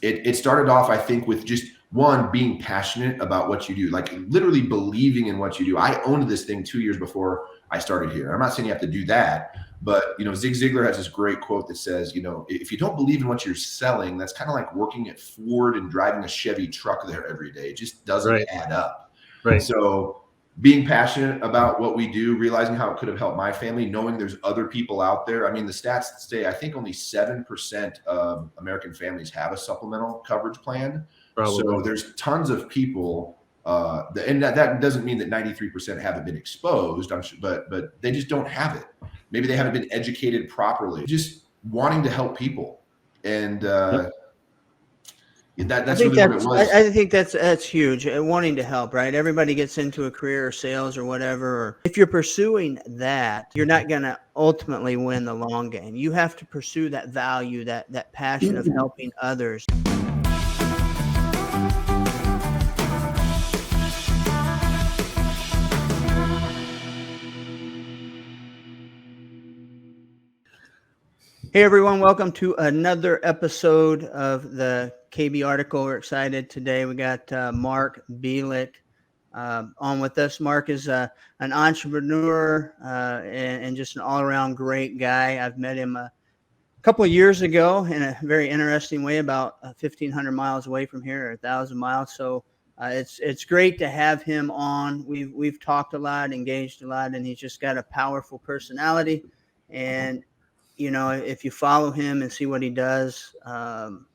it started off, I think, with just one, being passionate about what you do, like literally believing in what you do. I owned this thing 2 years before I started here. I'm not saying you have to do that, but Zig Ziglar has this great quote that says, if you don't believe in what you're selling, that's kind of like working at Ford and driving a Chevy truck there every day. It just doesn't add up. Right. So being passionate about what we do, realizing how it could have helped my family, knowing there's other people out there. I mean, the stats say I think only 7% of American families have a supplemental coverage plan. Probably. So there's tons of people, and that doesn't mean that 93% haven't been exposed, I'm sure, but they just don't have it. Maybe they haven't been educated properly. Just wanting to help people, and that's really what it was. I think that's huge. Wanting to help, right? Everybody gets into a career or sales or whatever. Or if you're pursuing that, you're not going to ultimately win the long game. You have to pursue that value, that passion of helping others. Hey everyone, welcome to another episode of the KB article. We're excited today. We got Mark Beelek on with us. Mark is an entrepreneur and just an all-around great guy. I've met him a couple of years ago in a very interesting way, about 1,500 miles away from here, or 1,000 miles. So it's great to have him on. We've talked a lot, engaged a lot, and he's just got a powerful personality. And if you follow him and see what he does on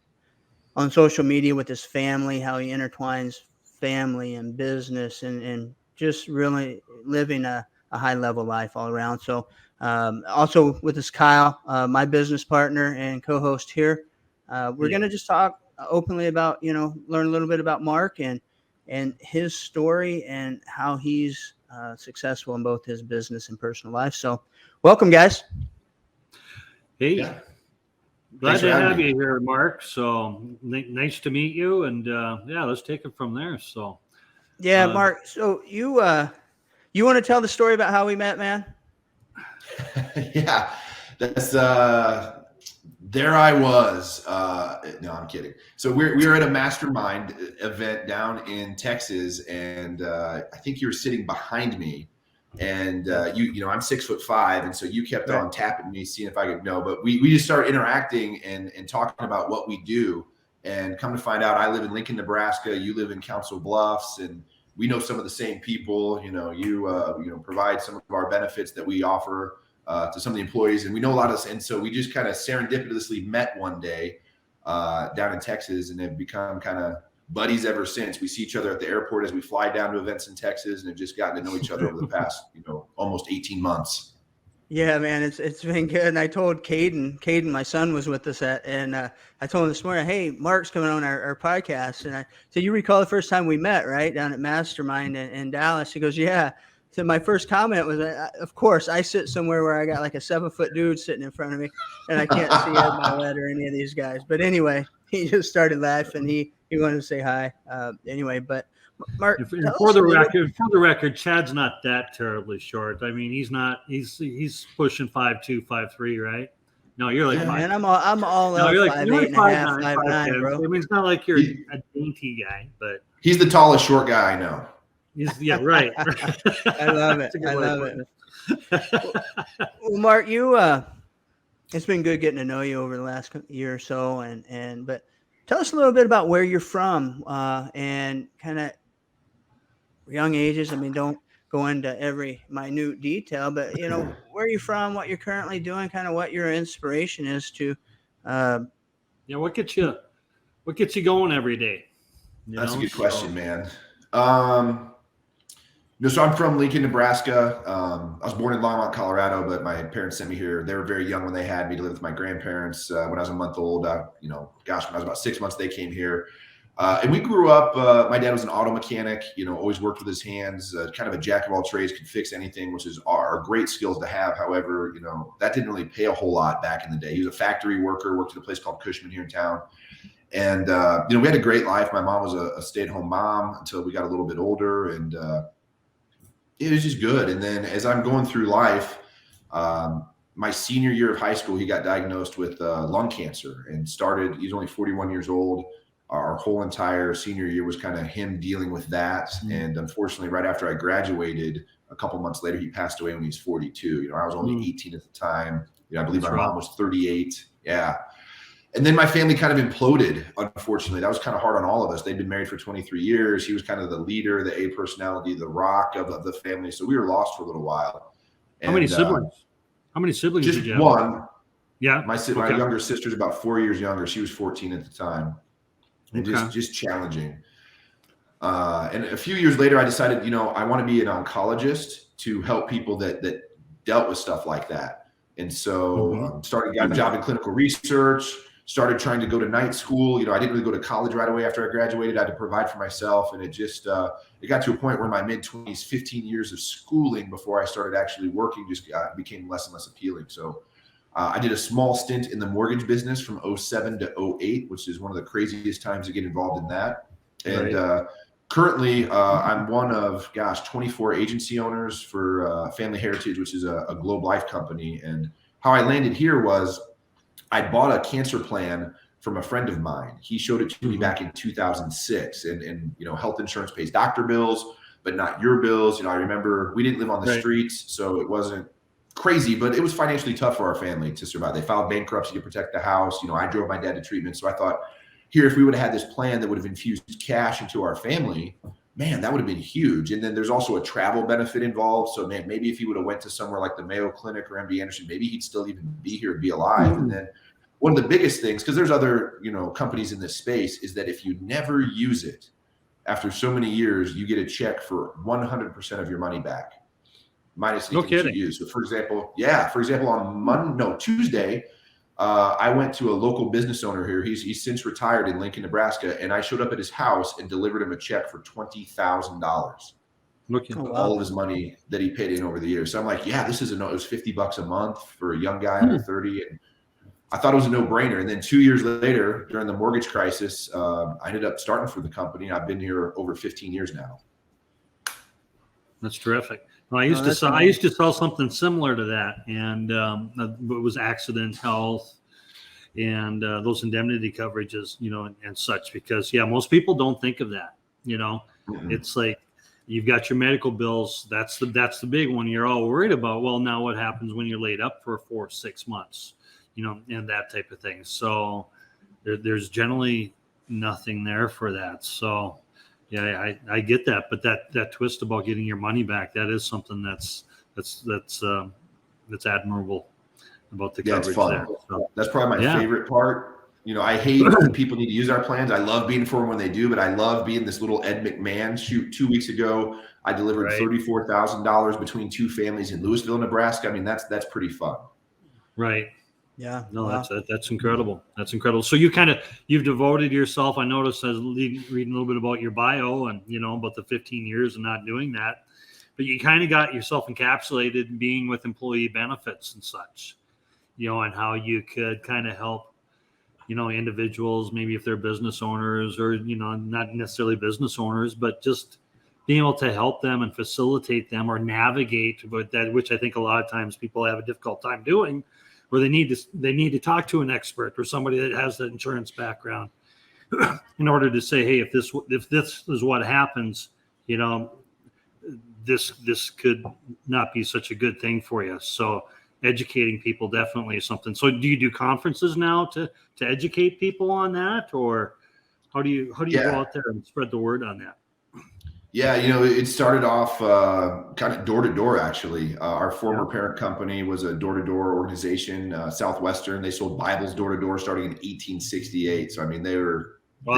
social media with his family, how he intertwines family and business and just really living a high-level life all around. So also with us, Kyle, my business partner and co-host here. We're going to just talk openly about, learn a little bit about Mark and his story and how he's successful in both his business and personal life. So welcome, guys. Hey, glad to have you here, Mark. So nice to meet you, and let's take it from there. So, Mark. So you want to tell the story about how we met, man? Yeah, that's there I was. No, I'm kidding. So we were at a mastermind event down in Texas, and I think you were sitting behind me. And I'm 6'5", and so you kept on tapping me, seeing if I could know. But we just started interacting and talking about what we do. And come to find out, I live in Lincoln, Nebraska. You live in Council Bluffs, and we know some of the same people. You provide some of our benefits that we offer to some of the employees, and we know a lot of. And so we just kind of serendipitously met one day down in Texas, and have become kind of buddies ever since. We see each other at the airport as we fly down to events in Texas, and have just gotten to know each other over the past, almost 18 months. Yeah, man, it's been good. And I told Caden, my son was with us and I told him this morning, hey, Mark's coming on our podcast. And I said, you recall the first time we met, right? Down at Mastermind in Dallas. He goes, yeah. So my first comment was, of course, I sit somewhere where I got like a 7-foot dude sitting in front of me, and I can't see Ed Milet or any of these guys. But anyway, he just started laughing. He wanted to say hi. Anyway, but Mark, for the record, Chad's not that terribly short. I mean, he's not. He's pushing 5'2", 5'3", right? No, you're like 5'. Man, I'm all no, you're like 5'8" and a half, 5'9", bro. I mean, it's not like you're a dainty guy, but he's the tallest short guy I know. Right. I love it. I love it. Well, Mark, it's been good getting to know you over the last year or so, but tell us a little bit about where you're from and kind of young ages. I mean, don't go into every minute detail, but where you're from, what you're currently doing, kind of what your inspiration is to. What gets you going every day? That's a good question, man. So I'm from Lincoln, Nebraska. I was born in Longmont, Colorado, but my parents sent me here. They were very young when they had me to live with my grandparents. When I was a month old, when I was about 6 months, they came here. And we grew up, my dad was an auto mechanic, always worked with his hands, kind of a jack of all trades, could fix anything, which is are great skills to have. However, that didn't really pay a whole lot back in the day. He was a factory worker, worked at a place called Cushman here in town. And, we had a great life. My mom was a stay-at-home mom until we got a little bit older, and it was just good. And then as I'm going through life, my senior year of high school, he got diagnosed with lung cancer and he's only 41 years old. Our whole entire senior year was kind of him dealing with that. And unfortunately, right after I graduated, a couple months later, he passed away when he was 42. I was only 18 at the time. I believe my mom was 38. Yeah. And then my family kind of imploded, unfortunately. That was kind of hard on all of us. They'd been married for 23 years. He was kind of the leader, the A personality, the rock of the family. So we were lost for a little while. And, how many siblings? How many siblings just did you have? One. Yeah. My younger sister's about 4 years younger. She was 14 at the time. And just challenging. And a few years later, I decided, I want to be an oncologist to help people that dealt with stuff like that. And so got a job in clinical research, started trying to go to night school. I didn't really go to college right away after I graduated. I had to provide for myself. And it just, it got to a point where my mid-20s, 15 years of schooling before I started actually working just became less and less appealing. So I did a small stint in the mortgage business from 07 to 08, which is one of the craziest times to get involved in that. And currently, I'm one of, 24 agency owners for Family Heritage, which is a Globe Life company. And how I landed here was I bought a cancer plan from a friend of mine. He showed it to me back in 2006. And health insurance pays doctor bills, but not your bills. I remember we didn't live on the streets, so it wasn't crazy, but it was financially tough for our family to survive. They filed bankruptcy to protect the house. I drove my dad to treatment. So I thought, here, if we would have had this plan that would have infused cash into our family, man, that would have been huge. And then there's also a travel benefit involved. So, man, maybe if he would have went to somewhere like the Mayo Clinic or MD Anderson, maybe he'd still even be here, be alive. And then one of the biggest things, because there's other, companies in this space, is that if you never use it, after so many years, you get a check for 100% of your money back, minus anything you use. So, for example, on Tuesday, I went to a local business owner here. He's since retired in Lincoln, Nebraska, and I showed up at his house and delivered him a check for $20,000. All of his money that he paid in over the years. So I'm like, this is it was $50 a month for a young guy under 30. And I thought it was a no-brainer. And then 2 years later, during the mortgage crisis, I ended up starting for the company. I've been here over 15 years now. That's terrific. Well, I used to sell something similar to that, and it was accident, health, and those indemnity coverages, and such. Because most people don't think of that. It's like you've got your medical bills. That's the big one you're all worried about. Well, now what happens when you're laid up for 4 or 6 months, and that type of thing. So there's generally nothing there for that. So. Yeah, I get that, but that twist about getting your money back, that is something that's admirable about the coverage. It's fun. There. So, that's probably my favorite part. I hate when people need to use our plans. I love being for them when they do, but I love being this little Ed McMahon. Shoot, 2 weeks ago, I delivered $34,000 between two families in Louisville, Nebraska. I mean, that's pretty fun. Right. Yeah. No, that's incredible. That's incredible. So you've devoted yourself. I noticed as reading a little bit about your bio and, about the 15 years and not doing that, but you kind of got yourself encapsulated being with employee benefits and such, and how you could kind of help, individuals, maybe if they're business owners or, not necessarily business owners, but just being able to help them and facilitate them or navigate with that, which I think a lot of times people have a difficult time doing, where they need to talk to an expert or somebody that has the insurance background in order to say, hey, if this is what happens, this could not be such a good thing for you. So educating people definitely is something. So do you do conferences now to educate people on that, or how do you go out there and spread the word on that? Yeah, it started off kind of door to door, actually. Our former parent company was a door to door organization, Southwestern. They sold Bibles door to door starting in 1868. So, I mean, they've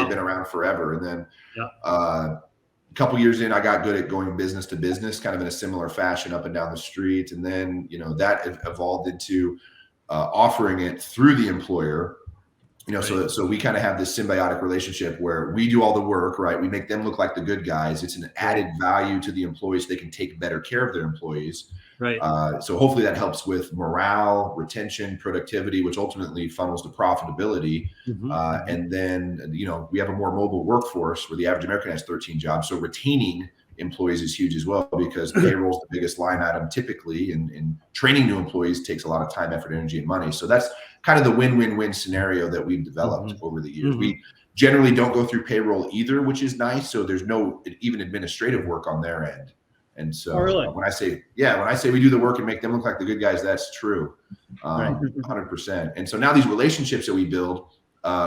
been around forever. And then a couple years in, I got good at going business to business, kind of in a similar fashion up and down the street. And then, that evolved into offering it through the employer. So we kind of have this symbiotic relationship where we do all the work, right? We make them look like the good guys. It's an added value to the employees. They can take better care of their employees. Right. So hopefully that helps with morale, retention, productivity, which ultimately funnels to profitability. And then, we have a more mobile workforce where the average American has 13 jobs. So retaining employees is huge as well, because payroll is the biggest line item typically, and training new employees takes a lot of time, effort, energy, and money. So that's kind of the win-win-win scenario that we've developed over the years. We generally don't go through payroll either, which is nice. So there's no even administrative work on their end. And so when I say we do the work and make them look like the good guys, that's true. 100%. And so now these relationships that we build,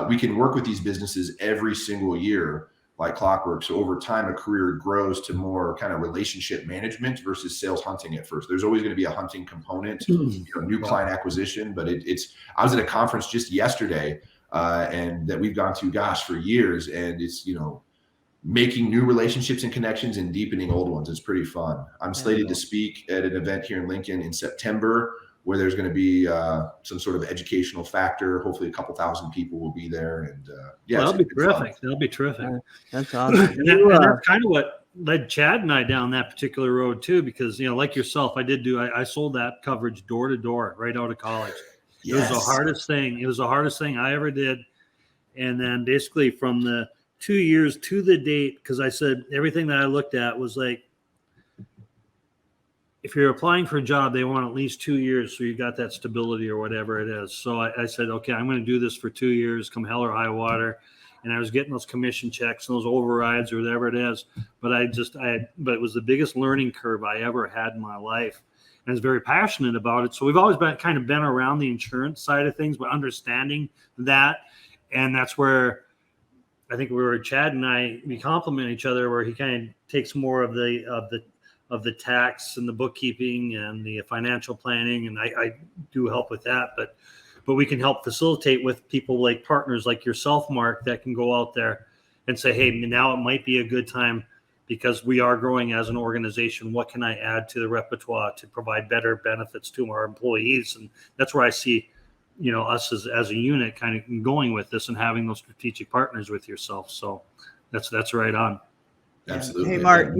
we can work with these businesses every single year like clockwork. So over time, a career grows to more kind of relationship management versus sales hunting at first. There's always going to be a hunting component, new client acquisition, but I was at a conference just yesterday and that we've gone to, for years. And it's, making new relationships and connections and deepening old ones. It's pretty fun. I'm slated to speak at an event here in Lincoln in September, where there's going to be some sort of educational factor. Hopefully a couple thousand people will be there. And that'll be terrific. That'll be terrific. That's awesome. and that's kind of what led Chad and I down that particular road too, because, like yourself, I sold that coverage door to door right out of college. It was the hardest thing. It was the hardest thing I ever did. And then basically from the 2 years to the date, because I said everything that I looked at was like, if you're applying for a job, they want at least 2 years, so you got that stability or whatever it is. So I said, okay, I'm going to do this for 2 years, come hell or high water. And I was getting those commission checks and those overrides or whatever it is. But but it was the biggest learning curve I ever had in my life. And I was very passionate about it. So we've always been around the insurance side of things, but understanding that. And that's where I think Chad and we complement each other, where he kind of takes more of the tax and the bookkeeping and the financial planning, and I do help with that, but we can help facilitate with people like partners like yourself, Mark, that can go out there and say, hey, now it might be a good time because we are growing as an organization. What can I add to the repertoire to provide better benefits to our employees? And that's where I see us as a unit kind of going with this and having those strategic partners with yourself. So that's right on. Absolutely. Hey, Mark,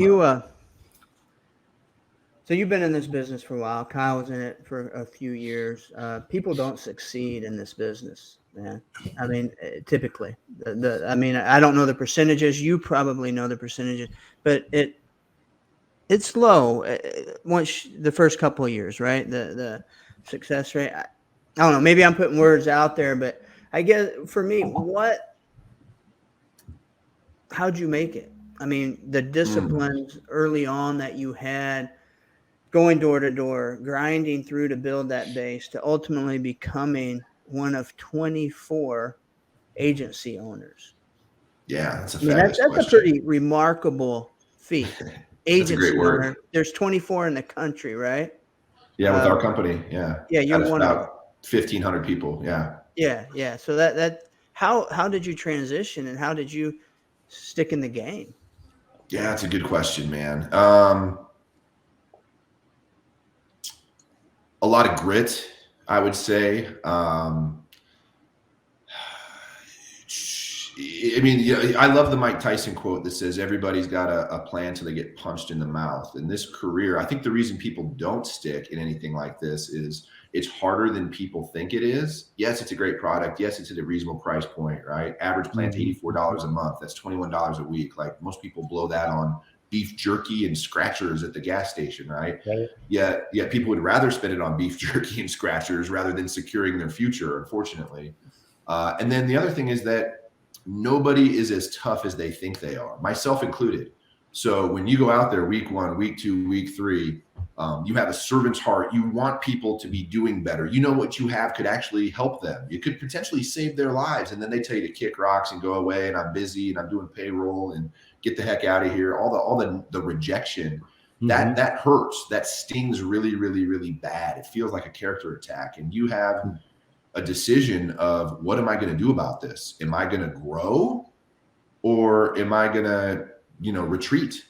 so you've been in this business for a while. Kyle was in it for a few years. People don't succeed in this business, man. I mean, typically, I don't know the percentages. You probably know the percentages, but it's low once the first couple of years, right? The success rate. I don't know. Maybe I'm putting words out there, but I guess for me, how'd you make it? I mean, the disciplines early on that you had, going door to door, grinding through to build that base, to ultimately becoming one of 24 agency owners. Yeah, that's that's a pretty remarkable feat. Agency a great word. owner. There's 24 in the country, right? Yeah, with our company. Yeah. Yeah, you're one of 1,500 people. Yeah. Yeah. So that how did you transition, and how did you stick in the game? Yeah, that's a good question, man. A lot of grit, I would say. I love the Mike Tyson quote that says everybody's got a plan till they get punched in the mouth. In this career, I think the reason people don't stick in anything like this is it's harder than people think it is. Yes, it's a great product. Yes, it's at a reasonable price point, right? Average plan's $84 a month. That's $21 a week. Like, most people blow that on beef jerky and scratchers at the gas station, right? Yeah, people would rather spend it on beef jerky and scratchers rather than securing their future, unfortunately. And then the other thing is that nobody is as tough as they think they are, myself included. So when you go out there week 1, week 2, week 3, you have a servant's heart. You want people to be doing better. You know what you have could actually help them. You could potentially save their lives. And then they tell you to kick rocks and go away, and I'm busy and I'm doing payroll and get the heck out of here. All the rejection, that hurts. That stings really, really, really bad. It feels like a character attack. And you have a decision of, what am I going to do about this? Am I going to grow, or am I going to, retreat?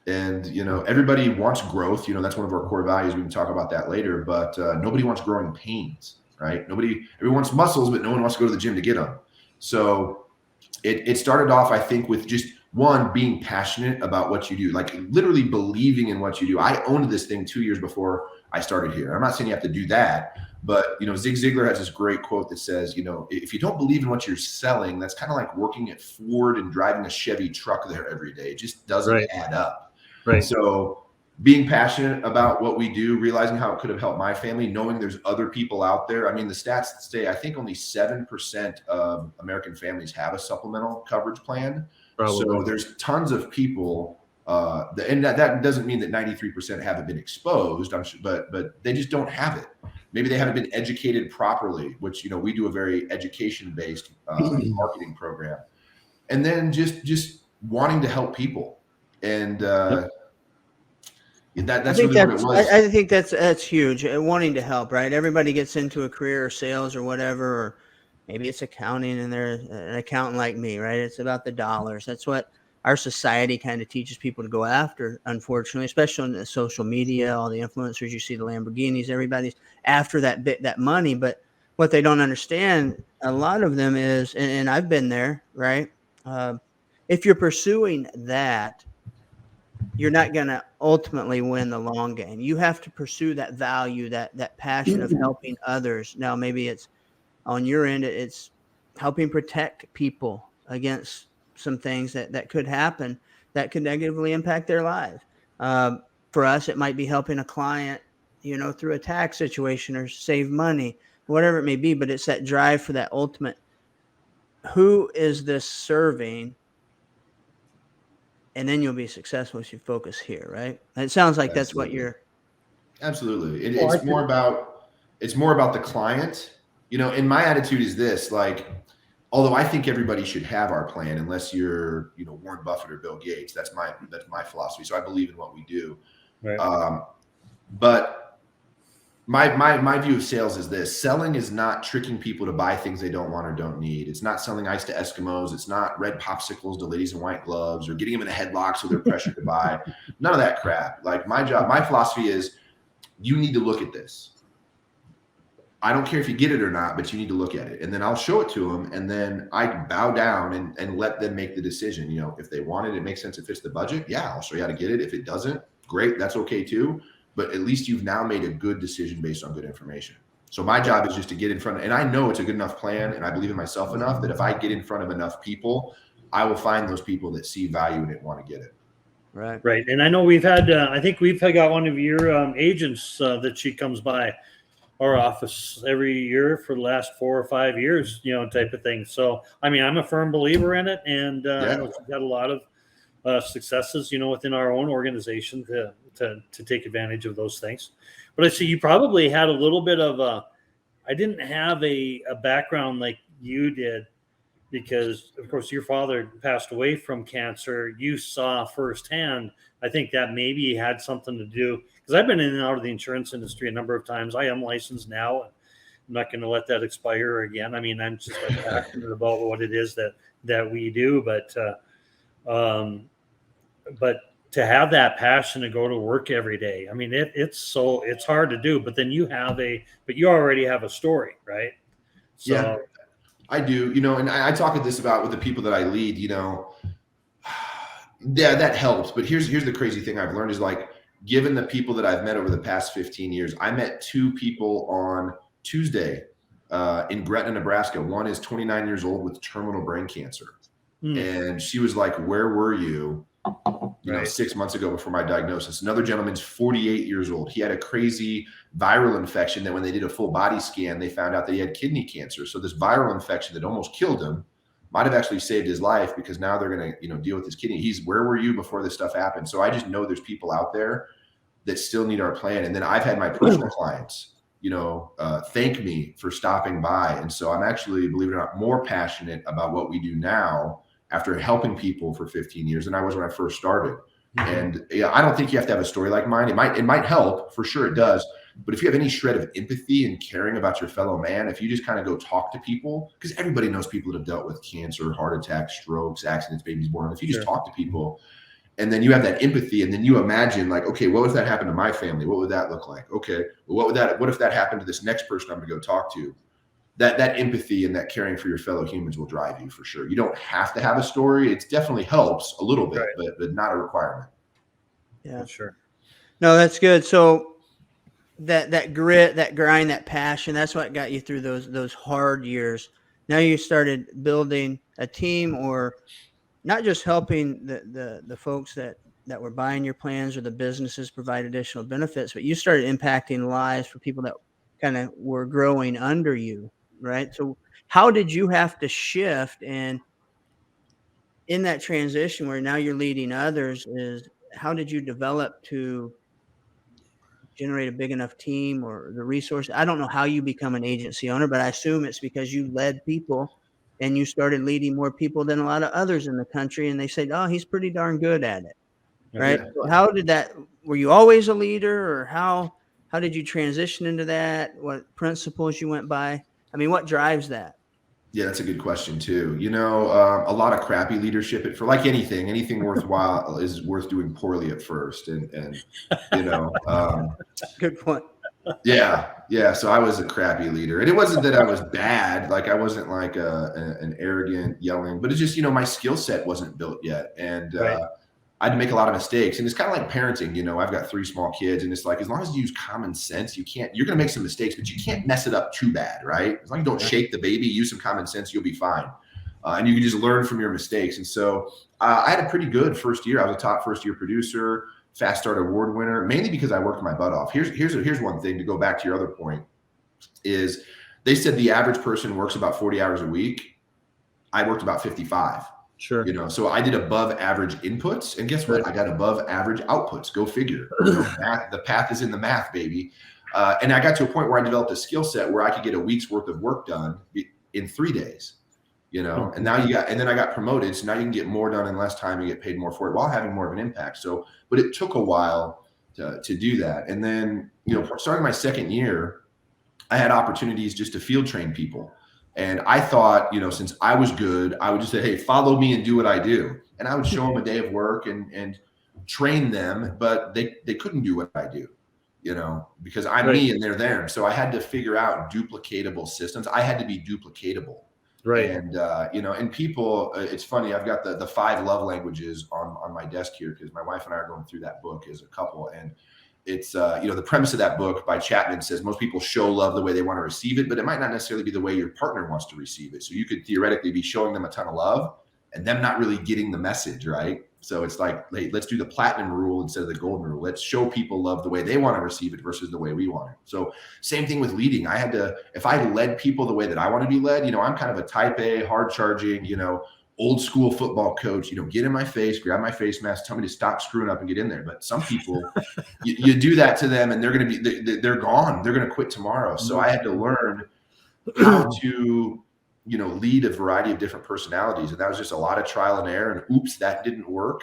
And, everybody wants growth. That's one of our core values. We can talk about that later, but nobody wants growing pains, right? Everyone wants muscles, but no one wants to go to the gym to get them. So it started off, I think, with just one, being passionate about what you do, like literally believing in what you do. I owned this thing 2 years before I started here. I'm not saying you have to do that, but Zig Ziglar has this great quote that says, if you don't believe in what you're selling, that's kind of like working at Ford and driving a Chevy truck there every day. It just doesn't add up. Right. So being passionate about what we do, realizing how it could have helped my family, knowing there's other people out there. I mean, the stats say I think only 7% of American families have a supplemental coverage plan. Probably. So there's tons of people, and that doesn't mean that 93% haven't been exposed. I'm sure, but they just don't have it. Maybe they haven't been educated properly, which we do a very education-based marketing program, and then just wanting to help people, and that's really what it was. I think that's huge. Wanting to help, right? Everybody gets into a career or sales or whatever, or maybe it's accounting and they're an accountant like me, right? It's about the dollars. That's what our society kind of teaches people to go after, unfortunately, especially on the social media, all the influencers, you see the Lamborghinis, everybody's after that money. But what they don't understand, a lot of them is, and I've been there, right? If you're pursuing that, you're not going to ultimately win the long game. You have to pursue that value, that passion of helping others. Now, maybe it's on your end, it's helping protect people against some things that could happen that could negatively impact their lives. For us, it might be helping a client, through a tax situation or save money, whatever it may be. But it's that drive for that ultimate, who is this serving? And then you'll be successful if you focus here, right? And it sounds like that's what you're. Absolutely. It's more about the client, and my attitude is this, like, although I think everybody should have our plan, unless you're, Warren Buffett or Bill Gates, that's my philosophy. So I believe in what we do. Right. But my view of sales is this: selling is not tricking people to buy things they don't want or don't need. It's not selling ice to Eskimos. It's not red popsicles to ladies in white gloves or getting them in a headlock so they're pressured to buy. None of that crap. Like, my philosophy is, you need to look at this. I don't care if you get it or not, but you need to look at it. And then I'll show it to them. And then I bow down and let them make the decision. If they want it, it makes sense. If it's the budget, yeah, I'll show you how to get it. If it doesn't, great. That's okay too. But at least you've now made a good decision based on good information. So my job is just to get in front of, and I know it's a good enough plan, and I believe in myself enough that if I get in front of enough people, I will find those people that see value in it and want to get it. Right. Right. And I know we've had, I think we've got one of your agents that she comes by our office every year for the last 4 or 5 years, type of thing. So, I mean, I'm a firm believer in it, and I know we've got a lot of successes, within our own organization to take advantage of those things. But I see you probably had a little bit of I didn't have a background like you did, because of course your father passed away from cancer. You saw firsthand. I think that maybe had something to do, because I've been in and out of the insurance industry a number of times. I am licensed now. I'm not going to let that expire again. I mean, I'm just passionate about what it is that we do, but to have that passion to go to work every day, I mean, it's hard to do. But then you already have a story, right? So, yeah, I do. And I talk about with the people that I lead. Yeah, that helps. But here's the crazy thing I've learned is, like, given the people that I've met over the past 15 years, I met 2 people on Tuesday in Gretna, Nebraska. One is 29 years old with terminal brain cancer. And she was like, "Where were you, 6 months ago before my diagnosis?" Another gentleman's 48 years old. He had a crazy viral infection that when they did a full body scan, they found out that he had kidney cancer. So this viral infection that almost killed him might have actually saved his life, because now they're going to, deal with his kidney. Where were you before this stuff happened? So I just know there's people out there that still need our plan. And then I've had my personal clients, thank me for stopping by. And so I'm actually, believe it or not, more passionate about what we do now after helping people for 15 years than I was when I first started. And I don't think you have to have a story like mine. It might help, for sure it does. But if you have any shred of empathy and caring about your fellow man, if you just kind of go talk to people, because everybody knows people that have dealt with cancer, heart attacks, strokes, accidents, babies born. If you just talk to people, and then you have that empathy, and then you imagine, like, okay, what if that happened to my family? What would that look like? Okay, well, what if that happened to this next person I'm going to go talk to? That empathy and that caring for your fellow humans will drive you, for sure. You don't have to have a story. It definitely helps a little bit, right, but not a requirement. Yeah, sure. No, that's good. So that grit, that grind, that passion, that's what got you through those hard years. Now you started building a team, or not just helping the folks that that were buying your plans, or the businesses provide additional benefits, but you started impacting lives for people that kind of were growing under you, right? So how did you have to shift, and in that transition where now you're leading others, is how did you develop to generate a big enough team or the resource? I don't know how you become an agency owner, but I assume it's because you led people and you started leading more people than a lot of others in the country. And they said, oh, he's pretty darn good at it. Right. Yeah. So how did that, were you always a leader, or how did you transition into that? What principles you went by? I mean, what drives that? Yeah, that's a good question too. A lot of crappy leadership for like anything worthwhile is worth doing poorly at first. And you know, Good point. yeah. So I was a crappy leader, and it wasn't that I was bad. Like I wasn't like an arrogant yelling, but it's just, my skill set wasn't built yet. And, Right. I had to make a lot of mistakes, and it's kind of like parenting. I've got 3 small kids, and it's like, as long as you use common sense, you're going to make some mistakes, but you can't mess it up too bad, right? As long as you don't shake the baby, use some common sense, you'll be fine. And you can just learn from your mistakes. And so I had a pretty good first year. I was a top first year producer, Fast Start Award winner, mainly because I worked my butt off. Here's one thing to go back to your other point is they said the average person works about 40 hours a week. I worked about 55. Sure. So I did above average inputs, and guess what? I got above average outputs. Go figure. The path is in the math, baby. And I got to a point where I developed a skill set where I could get a week's worth of work done in 3 days. And now and then I got promoted. So now you can get more done in less time and get paid more for it while having more of an impact. So, but it took a while to do that. And then, starting my second year, I had opportunities just to field train people. And I thought, since I was good, I would just say, hey, follow me and do what I do. And I would show them a day of work and train them, but they couldn't do what I do, because I'm me and they're them. So I had to figure out duplicatable systems. I had to be duplicatable. Right. And, and people, it's funny, I've got the 5 love languages on my desk here because my wife and I are going through that book as a couple. And it's, the premise of that book by Chapman says most people show love the way they want to receive it, but it might not necessarily be the way your partner wants to receive it. So you could theoretically be showing them a ton of love and them not really getting the message, right? So it's like, hey, let's do the platinum rule instead of the golden rule. Let's show people love the way they want to receive it versus the way we want it. So same thing with leading. If I led people the way that I want to be led, I'm kind of a type A, hard charging, old school football coach, get in my face, grab my face mask, tell me to stop screwing up and get in there. But some people, you do that to them and they're going to be, they're gone. They're going to quit tomorrow. So I had to learn how to, lead a variety of different personalities. And that was just a lot of trial and error. And oops, that didn't work.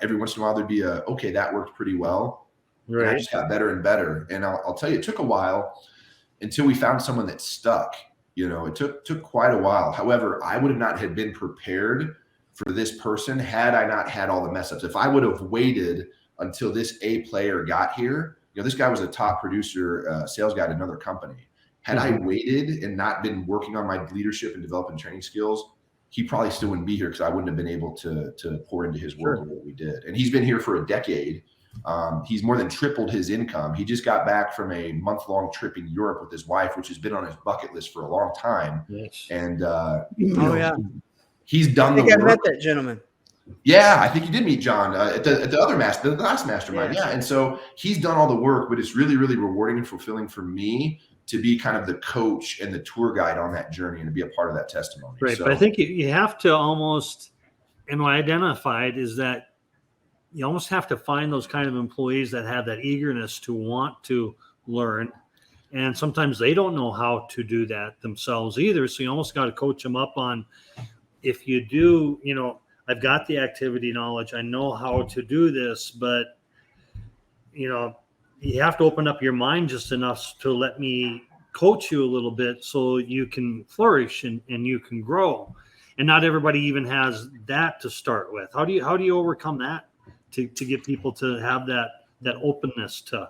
Every once in a while there'd be okay, that worked pretty well. Right. And I just got better and better. And I'll tell you, it took a while until we found someone that stuck. It took quite a while. However, I would have not had been prepared for this person had I not had all the mess ups. If I would have waited until this A player got here, this guy was a top producer, sales guy at another company. Had I waited and not been working on my leadership and developing training skills, he probably still wouldn't be here because I wouldn't have been able to pour into his work what we did. And he's been here for a decade. He's more than tripled his income. He just got back from a month-long trip in Europe with his wife, which has been on his bucket list for a long time. Yes. And he's done the work. I met that gentleman. Yeah, I think you did meet John at the last mastermind. Yeah. And so he's done all the work, but it's really, really rewarding and fulfilling for me to be kind of the coach and the tour guide on that journey and to be a part of that testimony. Right. So, but I think you have to almost, and what I identified is that you almost have to find those kind of employees that have that eagerness to want to learn. And sometimes they don't know how to do that themselves either. So you almost got to coach them up on, if you do, I've got the activity knowledge, I know how to do this, but, you have to open up your mind just enough to let me coach you a little bit so you can flourish and you can grow. And not everybody even has that to start with. How do you overcome that to get people to have that openness to?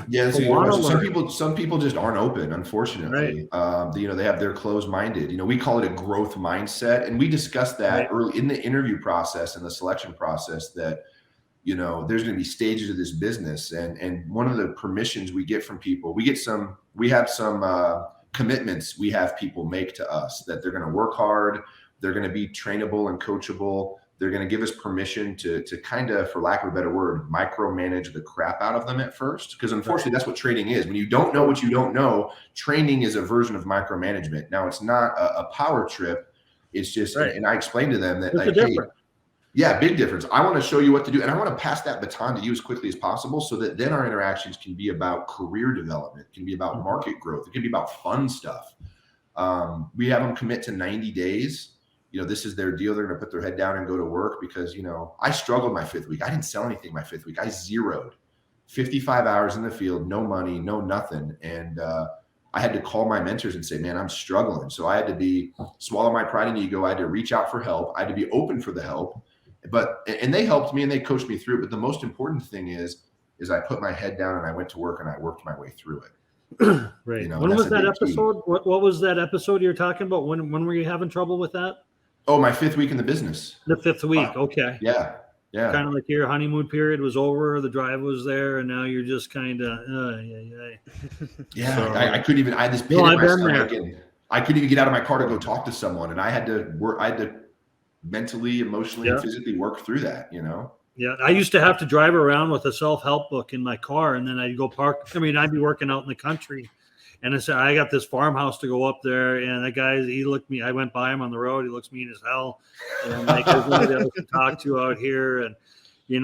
Yeah, some people just aren't open, unfortunately. Right. They have their closed-minded. We call it a growth mindset, and we discussed that early in the interview process and the selection process that there's going to be stages of this business, and one of the permissions we get from people, we have some commitments we have people make to us that they're going to work hard, they're going to be trainable and coachable, They're going to give us permission to kind of, for lack of a better word, micromanage the crap out of them at first. Because unfortunately, that's what training is. When you don't know what you don't know, training is a version of micromanagement. Now, it's not a power trip. It's just, and I explained to them that, like, hey, yeah, big difference. I want to show you what to do. And I want to pass that baton to you as quickly as possible so that then our interactions can be about career development, can be about market growth. It can be about fun stuff. We have them commit to 90 days. This is their deal. They're going to put their head down and go to work because, I struggled my 5th week. I didn't sell anything my 5th week. I zeroed 55 hours in the field, no money, no nothing. And I had to call my mentors and say, man, I'm struggling. So I had to swallow my pride and ego. I had to reach out for help. I had to be open for the help. And they helped me and they coached me through it. But the most important thing is I put my head down and I went to work and I worked my way through it. Right. When was that episode? What was that episode you're talking about? When were you having trouble with that? Oh, my 5th week in the business. The 5th week. Okay. Yeah. Kind of like your honeymoon period was over, the drive was there, and now you're just kind of, yeah. So, I couldn't even. I had this pit in my stomach, and I couldn't even get out of my car to go talk to someone, and I had to work. I had to mentally, emotionally, and physically work through that. Yeah, I used to have to drive around with a self-help book in my car, and then I'd go park. I mean, I'd be working out in the country. And I said, I got this farmhouse to go up there. And that guy, he looked me, I went by him on the road. He looks mean as hell. And I'm like, there's nobody else to talk to out here. And,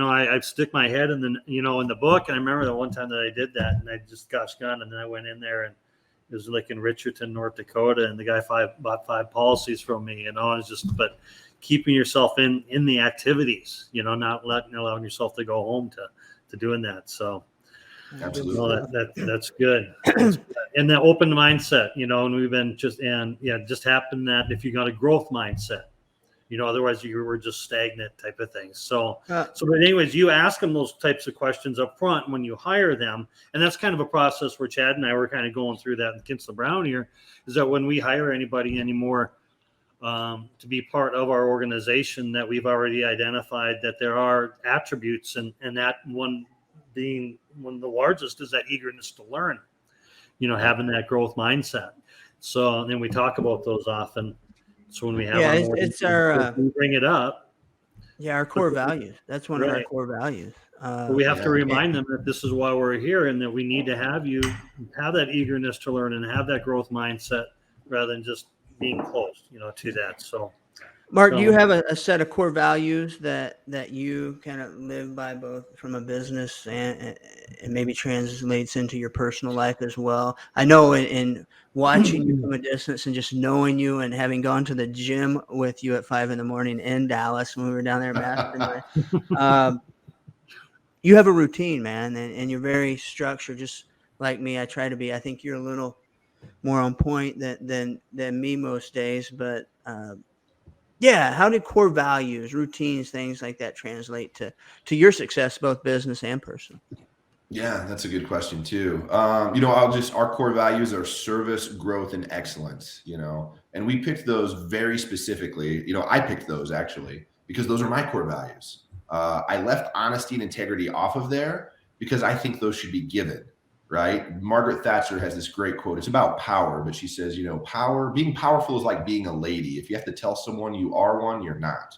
I'd stick my head in the book. And I remember the one time that I did that and I just got gone. And then I went in there and it was like in Richardson, North Dakota. And the guy bought 5 policies from me, it's just, but keeping yourself in the activities, not allowing yourself to go home to doing that. So. Absolutely. That's good. And the open mindset, and we've been just happened that if you got a growth mindset, otherwise you were just stagnant type of things. So but anyways, you ask them those types of questions up front when you hire them. And that's kind of a process where Chad and I were kind of going through that in Kinsler Brown here, is that when we hire anybody anymore to be part of our organization, that we've already identified that there are attributes and that one being one of the largest is that eagerness to learn, having that growth mindset. So and then we talk about those often. So when we have it's our we bring it up. Yeah, our core values. That's one of our core values. We have to remind them that this is why we're here and that we need to have you have that eagerness to learn and have that growth mindset rather than just being closed, to that. So Mark, do you have a set of core values that you kind of live by, both from a business and maybe translates into your personal life as well? I know in watching you from a distance and just knowing you and having gone to the gym with you at 5 a.m. in Dallas when we were down there at Mastermind, you have a routine, man, and you're very structured, just like me. I try to be. I think you're a little more on point than me most days, but how did core values, routines, things like that translate to your success, both business and personal? Yeah, that's a good question too. our core values are service, growth, and excellence, and we picked those very specifically. I picked those actually because those are my core values. I left honesty and integrity off of there because I think those should be given. Right? Margaret Thatcher has this great quote. It's about power, but she says, being powerful is like being a lady. If you have to tell someone you are one, you're not.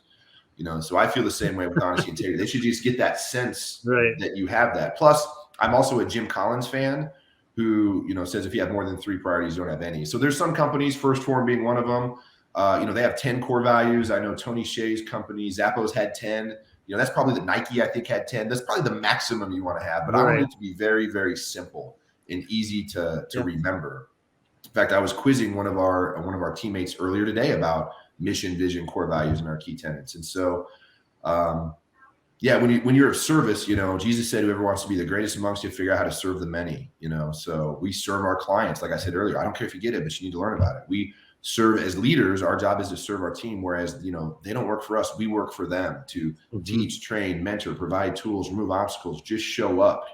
So I feel the same way with honesty and integrity. They should just get that sense that you have that. Plus, I'm also a Jim Collins fan who, says if you have more than 3 priorities, you don't have any. So there's some companies, First Form being one of them, they have 10 core values. I know Tony Hsieh's company, Zappos, had 10. That's probably the Nike, I think, had 10. That's probably the maximum you want to have. But I want it to be very, very simple and easy to remember. In fact, I was quizzing one of our teammates earlier today about mission, vision, core values, and our key tenets. And so, when you're of service, Jesus said, whoever wants to be the greatest amongst you, figure out how to serve the many. So we serve our clients. Like I said earlier, I don't care if you get it, but you need to learn about it. We serve as leaders. Our job is to serve our team, whereas they don't work for us, we work for them to teach, train, mentor, provide tools, remove obstacles, just show up.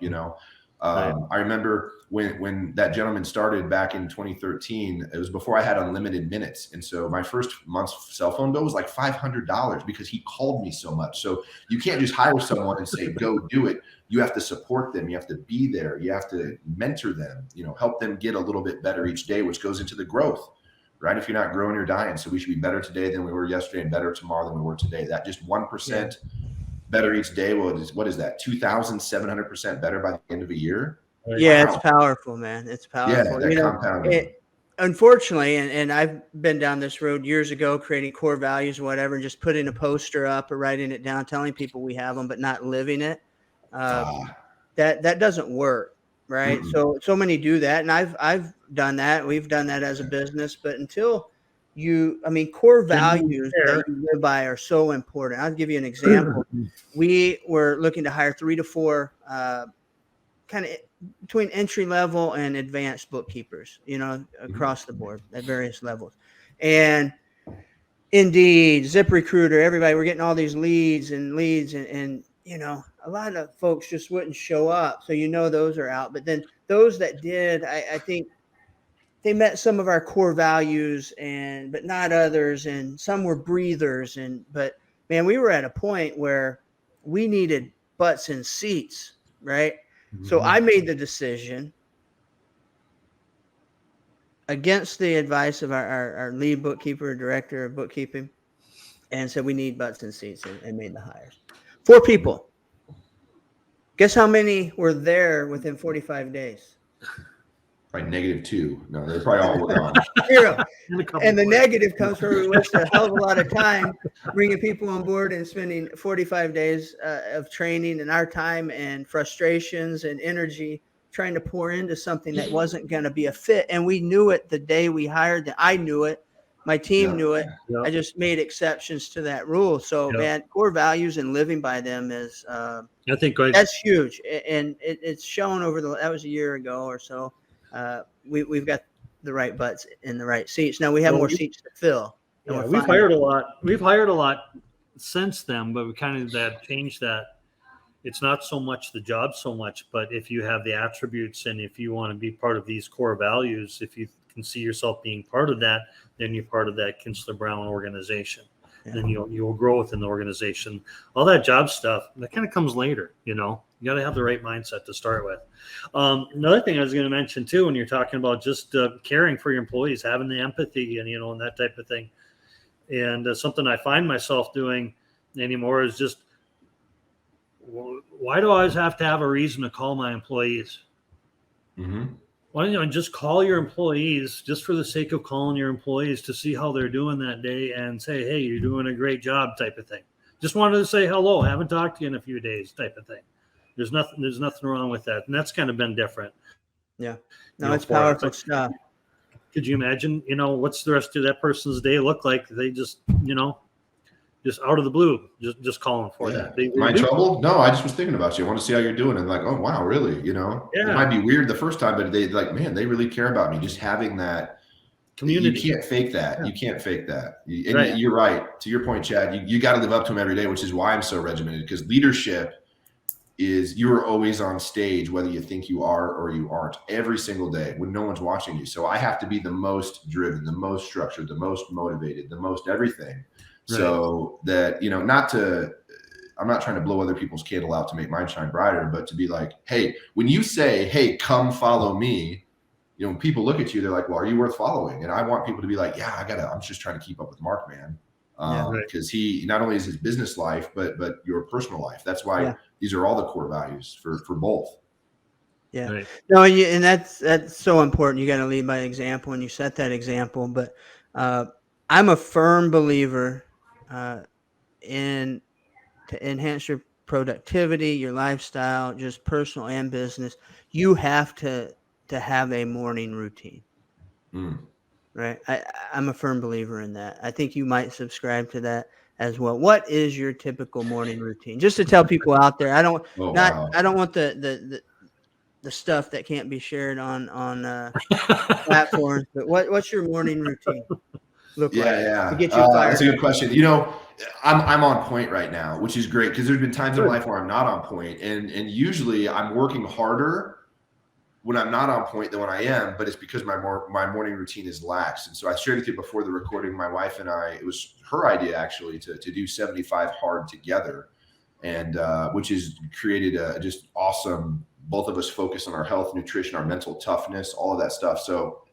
I remember when that gentleman started back in 2013, it was before I had unlimited minutes, and so my first month's cell phone bill was like $500 because he called me so much. So you can't just hire someone and say go do it. You have to support them, you have to be there, you have to mentor them, help them get a little bit better each day, which goes into the growth. right? If you're not growing, you're dying. So we should be better today than we were yesterday and better tomorrow than we were today. That just 1% better each day. Well, what is that? 2,700% better by the end of a year. Yeah, Wow. it's powerful, man. It's powerful. Yeah, that compounding. Unfortunately, and I've been down this road years ago, creating core values or whatever, and just putting a poster up or writing it down, telling people we have them, but not living it. That doesn't work, right? So many do that, and I've done that. We've done that as a business, but until core values that you live by are so important. I'll give you an example. We were looking to hire 3 to 4 kind of between entry level and advanced bookkeepers, across the board at various levels. And Indeed, ZipRecruiter, everybody, we're getting all these leads and a lot of folks just wouldn't show up. So, those are out. But then those that did, I think they met some of our core values but not others. And some were breathers. But man, we were at a point where we needed butts in seats, right? So I made the decision against the advice of our lead bookkeeper, director of bookkeeping, and said we need butts in seats and made the hires. 4 people. Guess how many were there within 45 days? Probably -2. No, they're probably all gone. 0. And the negative comes from we wasted a hell of a lot of time bringing people on board and spending 45 days of training and our time and frustrations and energy trying to pour into something that wasn't going to be a fit. And we knew it the day we hired them. I knew it. My team knew it. I just made exceptions to that rule. So, man, core values and living by them is I think that's huge. And it's shown that was a year ago or so. We've got the right butts in the right seats. Now we have more seats to fill. We've hired a lot. We've hired a lot since then, but we kind of changed that. It's not so much the job so much, but if you have the attributes and if you want to be part of these core values, if you can see yourself being part of that, then you're part of that Kinsler Brown organization. Then you'll grow within the organization. All that job stuff, that kind of comes later, you got to have the right mindset to start with. Another thing I was going to mention too, when you're talking about just caring for your employees, having the empathy and, and that type of thing. And something I find myself doing anymore is just, why do I always have to have a reason to call my employees? Why don't you just call your employees just for the sake of calling your employees to see how they're doing that day and say, hey, you're doing a great job type of thing. Just wanted to say hello. Haven't talked to you in a few days type of thing. There's nothing wrong with that. And that's kind of been different. Yeah. No, it's powerful stuff. Could you imagine, what's the rest of that person's day look like? They just, just out of the blue, just calling for that. Am I in trouble? No, I just was thinking about you. I want to see how you're doing. And like, oh, wow, really? It might be weird the first time, but they they really care about me. Just having that community. You can't fake that. Yeah. You can't fake that. You're right. To your point, Chad, you got to live up to them every day, which is why I'm so regimented, because leadership is you're always on stage, whether you think you are or you aren't, every single day when no one's watching you. So I have to be the most driven, the most structured, the most motivated, the most everything. Right. So that, I'm not trying to blow other people's candle out to make mine shine brighter, but to be like, hey, when you say, hey, come follow me, when people look at you, they're like, well, are you worth following? And I want people to be like, yeah, I'm just trying to keep up with Mark, man. Because he not only is his business life, but your personal life. That's why these are all the core values for both. Yeah. Right. No, and that's so important. You got to lead by example, and you set that example. But I'm a firm believer to enhance your productivity, your lifestyle, just personal and business, you have to have a morning routine. Right. I'm a firm believer in that. I think you might subscribe to that as well. What is your typical morning routine? Just to tell people out there, I don't want the stuff that can't be shared on platforms, but what's your morning routine look like to get you fired? That's a good question. I'm on point right now, which is great, because there's been times in life where I'm not on point, and usually I'm working harder when I'm not on point than when I am, but it's because my morning routine is lax. And so I shared with you before the recording, my wife and I, it was her idea actually to do 75 hard together, and which has created a just awesome, both of us focus on our health, nutrition, our mental toughness, all of that stuff. So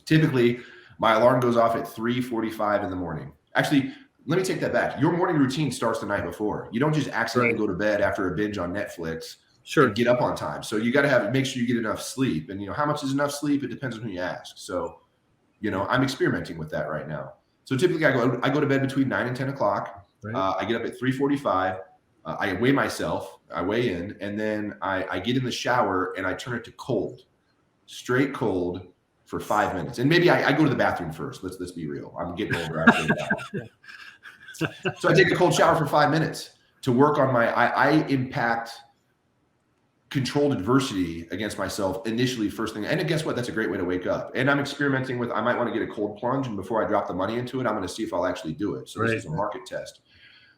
typically My alarm goes off at 3:45 in the morning. Actually, let me take that back. Your morning routine starts the night before. You don't just accidentally go to bed after a binge on Netflix and get up on time. So you got to make sure you get enough sleep. And, how much is enough sleep? It depends on who you ask. So, I'm experimenting with that right now. So typically I go to bed between 9 and 10 o'clock. Right. I get up at 3:45. I weigh myself. I weigh in. And then I get in the shower and I turn it to cold, straight cold for 5 minutes. And maybe I go to the bathroom first. Let's be real. I'm getting older. So I take a cold shower for 5 minutes to work on I impact controlled adversity against myself initially first thing. And guess what? That's a great way to wake up. And I'm experimenting with, I might want to get a cold plunge. And before I drop the money into it, I'm going to see if I'll actually do it. So this is a market test.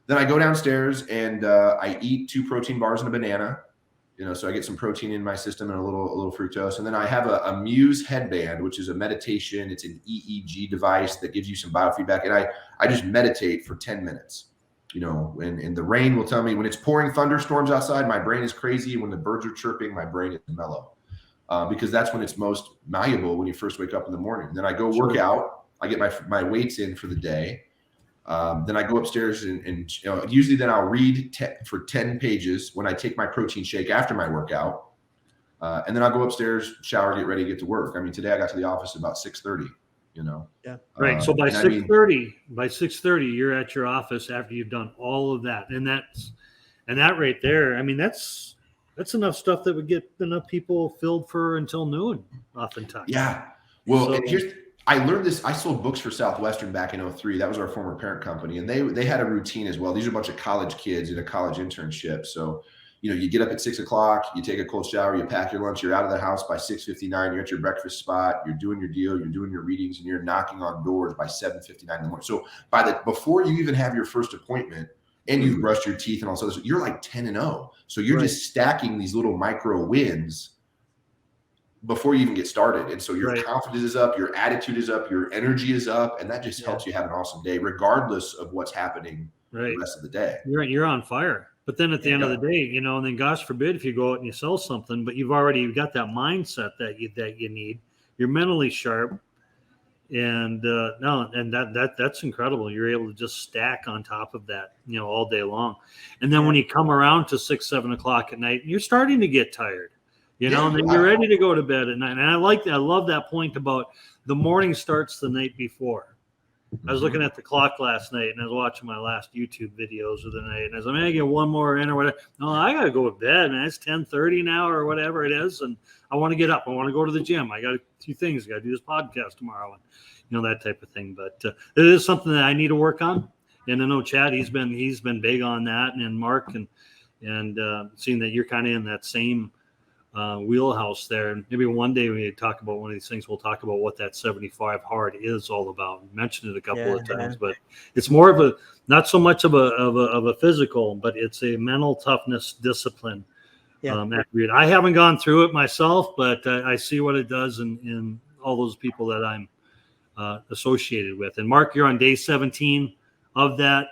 Then I go downstairs and I eat 2 protein bars and a banana, so I get some protein in my system and a little fructose. And then I have a Muse headband, which is a meditation. It's an EEG device that gives you some biofeedback. And I just meditate for 10 minutes. And the rain will tell me when it's pouring thunderstorms outside, my brain is crazy. When the birds are chirping, my brain is mellow, because that's when it's most malleable when you first wake up in the morning. Then I go work out. I get my weights in for the day. Then I go upstairs and usually then I'll read for 10 pages when I take my protein shake after my workout. And then I'll go upstairs, shower, get ready, get to work. I mean, today I got to the office about 6:30. Yeah. Right. So by 6:30, you're at your office after you've done all of that. And that right there, I mean, that's enough stuff that would get enough people filled for until noon oftentimes. Yeah. Well, I learned this. I sold books for Southwestern back in 2003. That was our former parent company. And they had a routine as well. These are a bunch of college kids in a college internship. So, you get up at 6 o'clock, you take a cold shower, you pack your lunch, you're out of the house by 6:59, you're at your breakfast spot, you're doing your deal, you're doing your readings, and you're knocking on doors by 7:59 in the morning. So before you even have your first appointment and you've brushed your teeth and all sorts, you're like 10-0. So you're just stacking these little micro wins before you even get started. And so your confidence is up, your attitude is up, your energy is up, and that just helps you have an awesome day, regardless of what's happening the rest of the day. You're on fire. But then at the end of the day, and then gosh forbid if you go out and you sell something, but you've got that mindset that you need. You're mentally sharp, and that's incredible. You're able to just stack on top of that, all day long. And then when you come around to 6, 7 o'clock at night, you're starting to get tired, and then you're ready to go to bed at night. And I love that point about the morning starts the night before. I was looking at the clock last night and I was watching my last YouTube videos of the night. And I was like, I get one more in or whatever. No, I got to go to bed, man. It's 10:30 now or whatever it is. And I want to get up. I want to go to the gym. I got 2 things. I got to do this podcast tomorrow and, that type of thing. But it is something that I need to work on. And I know Chad, he's been big on that. And Mark and seeing that you're kind of in that same wheelhouse there. And maybe one day we talk about one of these things. We'll talk about what that 75 hard is all about. We mentioned it a couple of times, but it's more of not so much of a physical, but it's a mental toughness discipline attribute. I haven't gone through it myself, but I see what it does in all those people that I'm associated with. And Mark, you're on day 17 of that.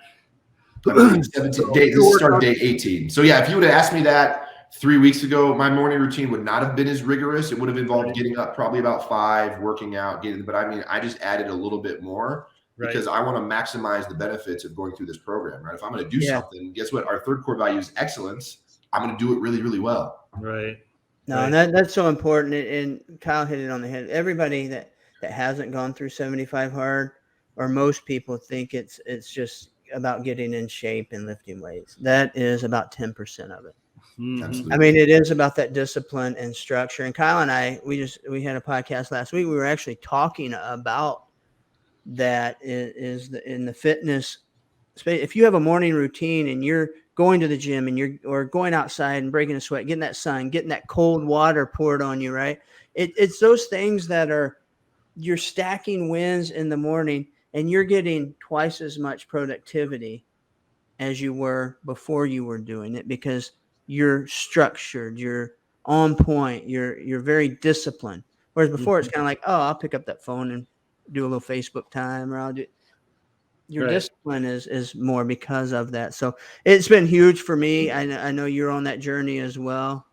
17 days. This started day 18. So if you would have asked me that 3 weeks ago, my morning routine would not have been as rigorous. It would have involved getting up probably about 5, working out, but I just added a little bit more because I want to maximize the benefits of going through this program, right? If I'm going to do something, guess what? Our third core value is excellence. I'm going to do it really, really well. Right. No, and that's so important. And Kyle hit it on the head. Everybody that hasn't gone through 75 hard, or most people think it's just about getting in shape and lifting weights. That is about 10% of it. Mm-hmm. I mean, it is about that discipline and structure. And Kyle and I, we had a podcast last week. We were actually talking about that in the fitness space. If you have a morning routine and you're going to the gym and or going outside and breaking a sweat, getting that sun, getting that cold water poured on you, right? It's those things that you're stacking wins in the morning and you're getting twice as much productivity as you were before you were doing it, because you're structured, you're on point, you're very disciplined. Whereas before it's kind of like, oh, I'll pick up that phone and do a little Facebook time, or I'll do. Your discipline is more because of that. So it's been huge for me. I know you're on that journey as well.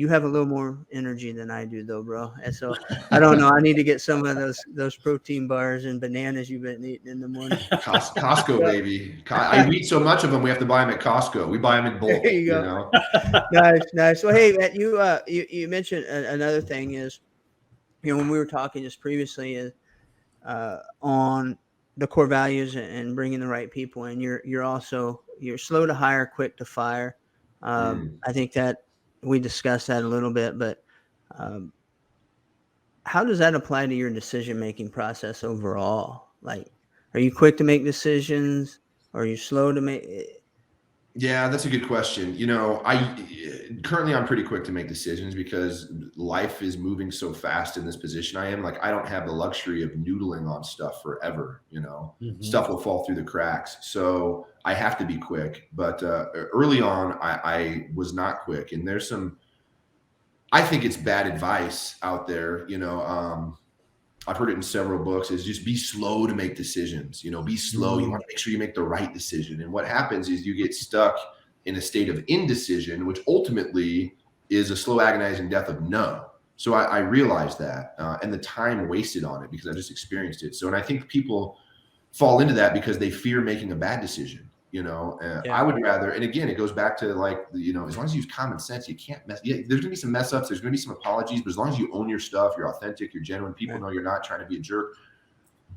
You have a little more energy than I do, though, bro. And so I don't know. I need to get some of those protein bars and bananas you've been eating in the morning. Costco, baby. I eat so much of them, we have to buy them at Costco. We buy them in bulk. There you go. know. Nice. Well, hey, Matt, you mentioned another thing is, when we were talking just previously is on the core values and bringing the right people in. You're slow to hire, quick to fire. I think that we discussed that a little bit, but how does that apply to your decision-making process overall? Like, are you quick to make decisions? Or are you slow to make? Yeah, that's a good question. I'm pretty quick to make decisions because life is moving so fast in this position I am. Like, I don't have the luxury of noodling on stuff forever. Stuff will fall through the cracks. So I have to be quick. But early on, I was not quick. And there's I think it's bad advice out there. I've heard it in several books, is just be slow to make decisions. Be slow. You want to make sure you make the right decision. And what happens is you get stuck in a state of indecision, which ultimately is a slow, agonizing death of no. So I realized that and the time wasted on it because I just experienced it. So, and I think people fall into that because they fear making a bad decision. I would rather, and again, it goes back to as long as you use common sense, you can't mess. Yeah, there's gonna be some mess ups, there's gonna be some apologies, but as long as you own your stuff, you're authentic, you're genuine, people know you're not trying to be a jerk,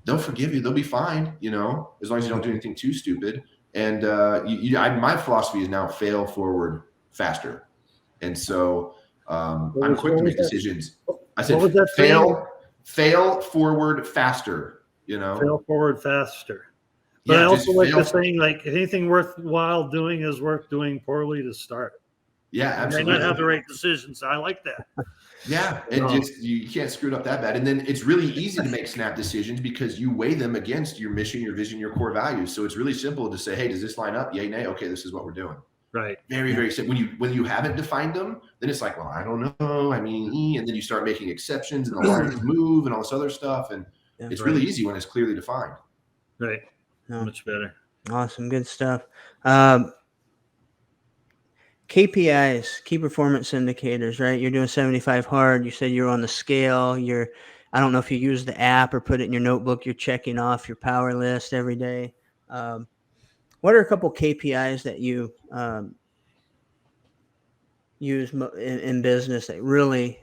they'll forgive you, they'll be fine, as long as you don't do anything too stupid. And my philosophy is now fail forward faster. And so I'm quick to make decisions. I said fail forward faster, Fail forward faster. But I also like the saying, like, anything worthwhile doing is worth doing poorly to start. Yeah, absolutely. You may not have the right decisions. I like that. Yeah, and you can't screw it up that bad. And then it's really easy to make snap decisions because you weigh them against your mission, your vision, your core values. So it's really simple to say, hey, does this line up? Yay, nay. Okay, this is what we're doing. Right. Very, very simple. When you haven't defined them, then it's like, well, I don't know. I mean, and then you start making exceptions and the lines move and all this other stuff. And it's really easy when it's clearly defined. Right. Much better. Awesome. Good stuff. KPIs, key performance indicators, right? You're doing 75 hard. You said you're on the scale. I don't know if you use the app or put it in your notebook. You're checking off your power list every day. What are a couple KPIs that you use in business that really,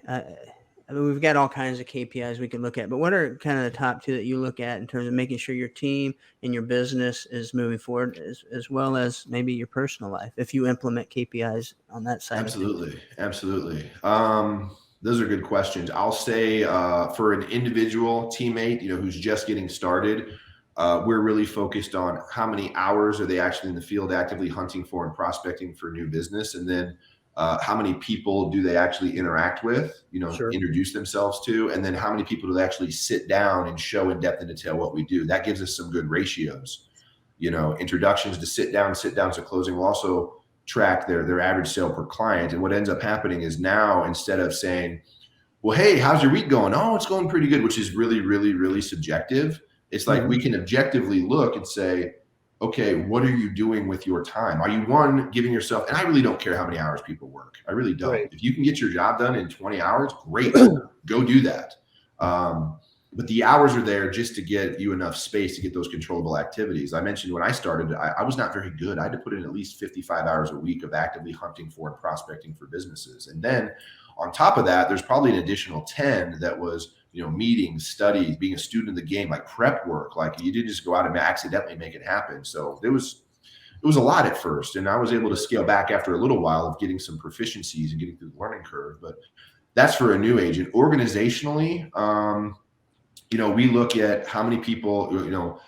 we've got all kinds of KPIs we can look at, but what are kind of the top two that you look at in terms of making sure your team and your business is moving forward, as well as maybe your personal life, if you implement KPIs on that side? Absolutely. Those are good questions. I'll say for an individual teammate, who's just getting started, we're really focused on how many hours are they actually in the field actively hunting for and prospecting for new business, and then how many people do they actually interact with, introduce themselves to, and then how many people do they actually sit down and show in depth and detail what we do. That gives us some good ratios, introductions to sit down to closing. We'll also track their average sale per client. And what ends up happening is now, instead of saying, well, hey, how's your week going? Oh, it's going pretty good, which is really, really, really subjective. It's like we can objectively look and say, okay, what are you doing with your time? Are you giving yourself, and I really don't care how many hours people work. I really don't. Right. If you can get your job done in 20 hours, great, go do that. But the hours are there just to get you enough space to get those controllable activities. I mentioned when I started, I was not very good. I had to put in at least 55 hours a week of actively hunting for and prospecting for businesses. And then on top of that, there's probably an additional 10 that was, meetings, studies, being a student of the game, like prep work. Like, you didn't just go out and accidentally make it happen. So it was a lot at first, and I was able to scale back after a little while of getting some proficiencies and getting through the learning curve. But that's for a new agent. Organizationally, we look at how many people,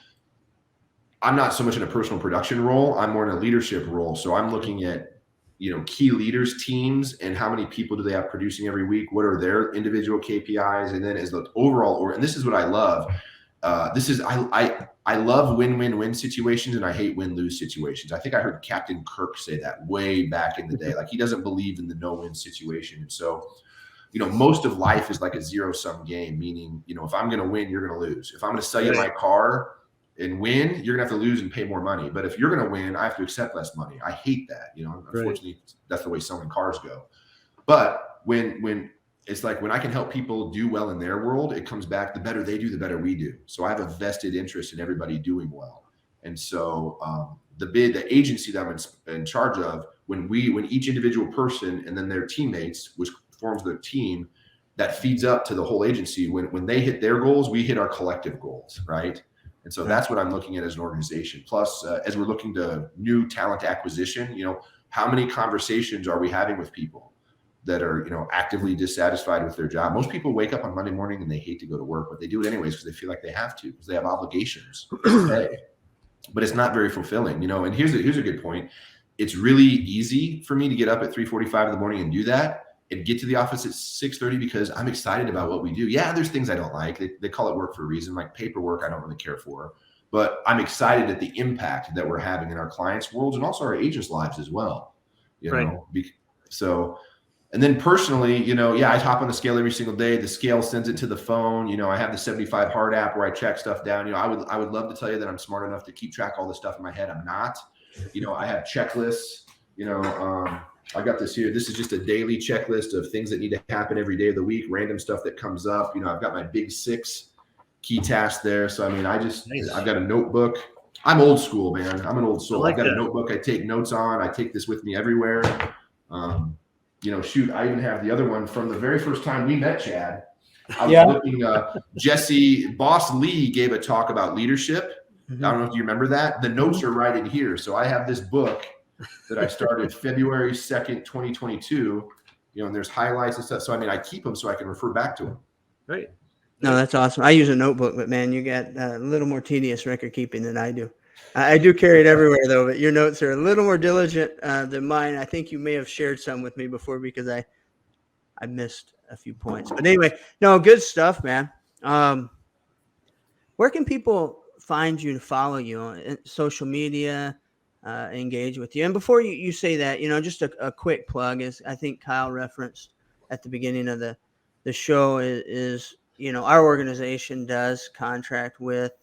I'm not so much in a personal production role. I'm more in a leadership role. So I'm looking at, key leaders, teams, and how many people do they have producing every week? What are their individual KPIs? And then as the overall, and this is what I love. I love win-win-win situations, and I hate win-lose situations. I think I heard Captain Kirk say that way back in the day. Like, he doesn't believe in the no-win situation. And so, most of life is like a zero-sum game, meaning, if I'm going to win, you're going to lose. If I'm going to sell you my car and win, you're gonna have to lose and pay more money. But if you're gonna win, I have to accept less money. I hate that. Unfortunately, that's the way selling cars go. But when it's like when I can help people do well in their world, it comes back. The better they do, the better we do. So I have a vested interest in everybody doing well. And so the agency that I'm in charge of, when each individual person and then their teammates, which forms their team, that feeds up to the whole agency. When they hit their goals, we hit our collective goals, right? And so that's what I'm looking at as an organization. Plus, as we're looking to new talent acquisition, how many conversations are we having with people that are, actively dissatisfied with their job? Most people wake up on Monday morning and they hate to go to work, but they do it anyways because they feel like they have to, because they have obligations to pay. But it's not very fulfilling, and here's a good point. It's really easy for me to get up at 3:45 in the morning and do that and get to the office at 6:30 because I'm excited about what we do. Yeah, there's things I don't like. They call it work for a reason. Like paperwork, I don't really care for. But I'm excited at the impact that we're having in our clients' worlds and also our agents' lives as well. So, and then personally, I hop on the scale every single day. The scale sends it to the phone. I have the 75 Hard app where I check stuff down. I would love to tell you that I'm smart enough to keep track of all this stuff in my head. I'm not. I have checklists. I got this here. This is just a daily checklist of things that need to happen every day of the week, random stuff that comes up. I've got my big 6 key tasks there. So, nice. I've got a notebook. I'm old school, man. I'm an old soul. I've got a notebook I take notes on. I take this with me everywhere. I even have the other one from the very first time we met, Chad. I was looking, Jesse, Boss Lee gave a talk about leadership. Mm-hmm. I don't know if you remember that. The notes are right in here. So I have this book that I started February 2nd, 2022, and there's highlights and stuff. So, I keep them so I can refer back to them. Right. No, that's awesome. I use a notebook, but man, you got a little more tedious record keeping than I do. I do carry it everywhere though, but your notes are a little more diligent than mine. I think you may have shared some with me before because I missed a few points, but anyway, no, good stuff, man. Where can people find you to follow you on social media? Engage with you. And before you say that, just a quick plug is I think Kyle referenced at the beginning of the show is our organization does contract with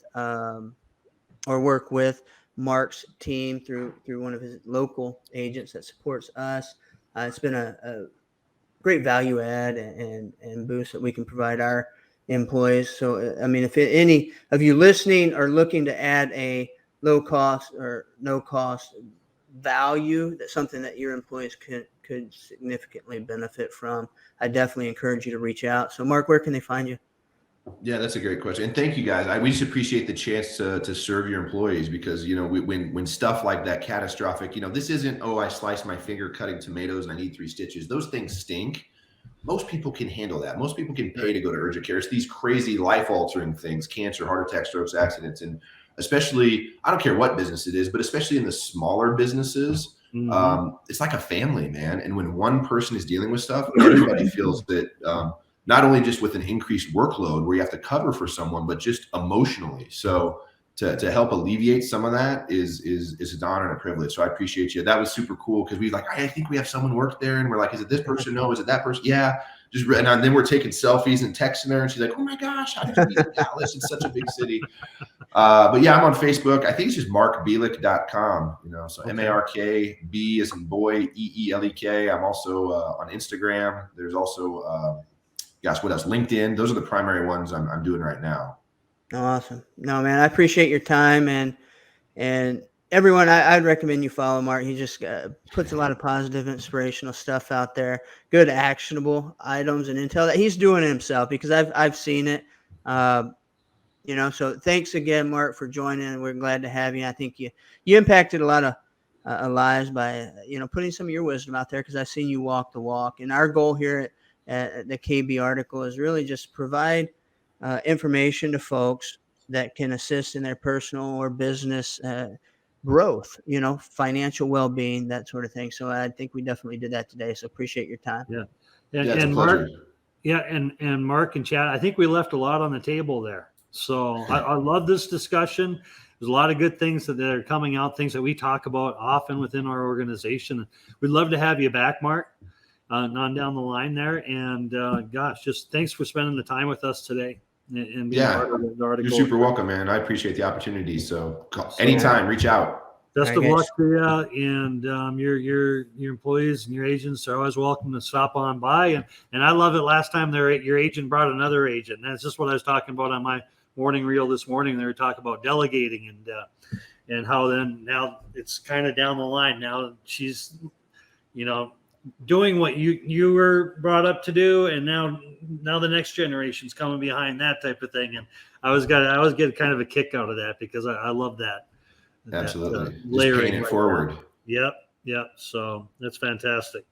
or work with Mark's team through one of his local agents that supports us. It's been a great value add and boost that we can provide our employees. So, if any of you listening are looking to add a low cost or no cost value, that's something that your employees could significantly benefit from, I definitely encourage you to reach out. So Mark, where can they find you? Yeah, that's a great question. And thank you guys. We just appreciate the chance to serve your employees because, when stuff like that catastrophic, this isn't, I sliced my finger cutting tomatoes and I need 3 stitches. Those things stink. Most people can handle that. Most people can pay to go to urgent care. It's these crazy life altering things, cancer, heart attack, strokes, accidents. And especially, I don't care what business it is, but especially in the smaller businesses, it's like a family, man. And when one person is dealing with stuff, everybody feels that not only just with an increased workload where you have to cover for someone, but just emotionally. So to help alleviate some of that is an honor and a privilege. So I appreciate you. That was super cool because we I think we have someone work there, and we're like, is it this person? No, is it that person? Yeah. And then we're taking selfies and texting her, and she's like, oh my gosh, how did you be in Dallas? It's such a big city. But yeah, I'm on Facebook. I think it's just markbeelek.com, so okay. MARK, as in boy, EELEK. I'm also on Instagram. There's also, what else? LinkedIn. Those are the primary ones I'm doing right now. Awesome. No, man, I appreciate your time and everyone. I'd recommend you follow Mark. He just puts a lot of positive, inspirational stuff out there. Good, actionable items and intel that he's doing it himself because I've seen it. So thanks again, Mark, for joining. We're glad to have you. I think you impacted a lot of lives by putting some of your wisdom out there because I've seen you walk the walk. And our goal here at the KB article is really just provide information to folks that can assist in their personal or business growth, financial well-being, that sort of thing. So I think we definitely did that today. So appreciate your time. Yeah. And Mark, and Mark and Chad, I think we left a lot on the table there. So I love this discussion. There's a lot of good things that are coming out, things that we talk about often within our organization. We'd love to have you back, Mark, on down the line there. And just thanks for spending the time with us today. And being part of the article. You're super welcome, man. I appreciate the opportunity. So anytime, reach out. Best All of right, luck guys. to you, and your employees and your agents are always welcome to stop on by. And I love it. Last time your agent brought another agent. And that's just what I was talking about on my morning reel this morning. They were talking about delegating and how then now it's kind of down the line. Now she's, doing what you were brought up to do, and now the next generation's coming behind, that type of thing. And I was getting kind of a kick out of that because I love that. Absolutely. Just Layering paying it forward. Yep. So that's fantastic.